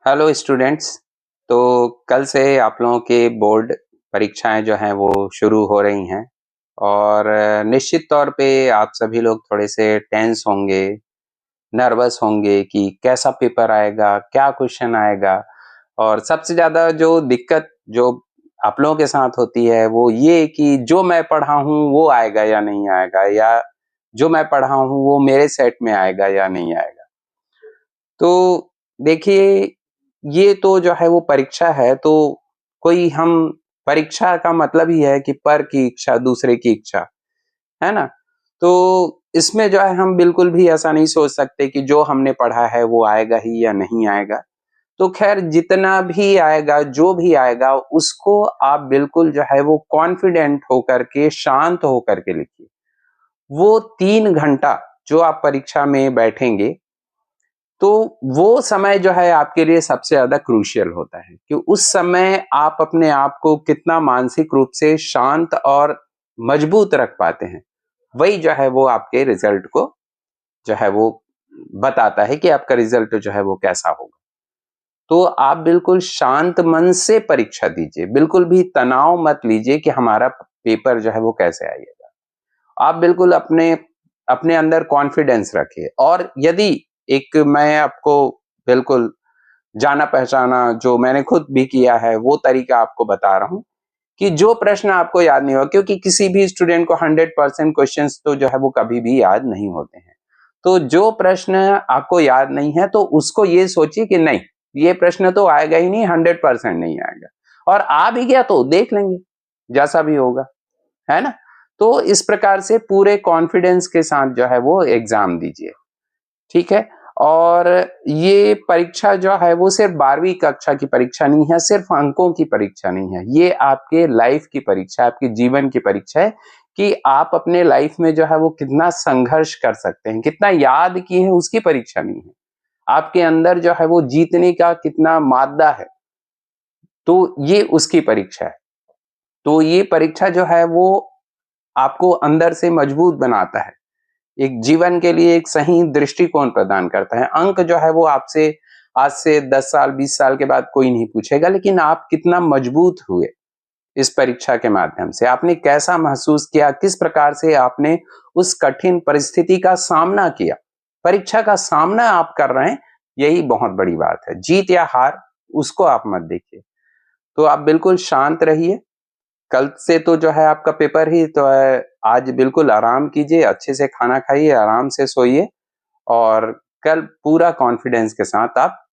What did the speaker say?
Hello students. तो कल से आप लोगों के बोर्ड परीक्षाएं जो हैं वो शुरू हो रही हैं और निश्चित तौर पे आप सभी लोग थोड़े से टेंस होंगे, नर्वस होंगे कि कैसा पेपर आएगा, क्या क्वेश्चन आएगा। और सबसे ज़्यादा जो दिक्कत जो आप लोगों के साथ होती है वो ये कि जो मैं पढ़ा हूँ वो आएगा या नहीं आएगा, या जो मैं पढ़ा हूँ वो मेरे सेट में आएगा या नहीं आएगा। तो देखिए, ये तो जो है वो परीक्षा है, तो कोई हम परीक्षा का मतलब ही है कि पर की इच्छा दूसरे की इच्छा, है ना? तो इसमें जो है हम बिल्कुल भी ऐसा नहीं सोच सकते कि जो हमने पढ़ा है वो आएगा ही या नहीं आएगा। तो खैर जितना भी आएगा, जो भी आएगा उसको आप बिल्कुल जो है वो कॉन्फिडेंट होकर के, शांत होकर के लिखिए। वो 3 घंटा जो आप परीक्षा में बैठेंगे, तो वो समय जो है आपके लिए सबसे ज़्यादा क्रूशियल होता है कि उस समय आप अपने आप को कितना मानसिक रूप से शांत और मजबूत रख पाते हैं। वही जो है वो आपके रिजल्ट को जो है वो बताता है कि आपका रिजल्ट जो है वो कैसा होगा। तो आप बिल्कुल शांत मन से परीक्षा दीजिए, बिल्कुल भी तनाव मत लीजिए कि हमारा पेपर जो है वो कैसे आएगा। आप बिल्कुल अपने अपने अंदर कॉन्फिडेंस रखिए। और यदि एक मैं आपको बिल्कुल जाना पहचाना, जो मैंने खुद भी किया है, वो तरीका आपको बता रहा हूं कि जो प्रश्न आपको याद नहीं होगा, क्योंकि किसी भी स्टूडेंट को 100% क्वेश्चंस तो जो है वो कभी भी याद नहीं होते हैं। तो जो प्रश्न आपको याद नहीं है तो उसको ये सोचिए कि नहीं, ये प्रश्न तो आएगा ही नहीं, 100% नहीं आएगा। और आ भी गया तो देख लेंगे, जैसा भी होगा, है ना? तो इस प्रकार से पूरे कॉन्फिडेंस के साथ जो है वो एग्जाम दीजिए, ठीक है? और ये परीक्षा जो है वो सिर्फ 12वीं कक्षा की परीक्षा नहीं है, सिर्फ अंकों की परीक्षा नहीं है। ये आपके लाइफ की परीक्षा है, आपके जीवन की परीक्षा है कि आप अपने लाइफ में जो है वो कितना संघर्ष कर सकते हैं, कितना याद किए हैं, उसकी परीक्षा नहीं है। आपके अंदर जो है वो जीतने का कितना मादा है, तो ये उसकी परीक्षा है। तो ये परीक्षा जो है वो आपको अंदर से मजबूत बनाता है, एक जीवन के लिए एक सही दृष्टिकोण प्रदान करता है। अंक जो है वो आपसे आज से 10 साल 20 साल के बाद कोई नहीं पूछेगा, लेकिन आप कितना मजबूत हुए इस परीक्षा के माध्यम से, आपने कैसा महसूस किया, किस प्रकार से आपने उस कठिन परिस्थिति का सामना किया। परीक्षा का सामना आप कर रहे हैं, यही बहुत बड़ी बात है। जीत या हार उसको आप मत देखिए। तो आप बिल्कुल शांत रहिए। कल से तो जो है आपका पेपर ही तो है। आज बिल्कुल आराम कीजिए, अच्छे से खाना खाइए, आराम से सोइए और कल पूरा कॉन्फिडेंस के साथ आप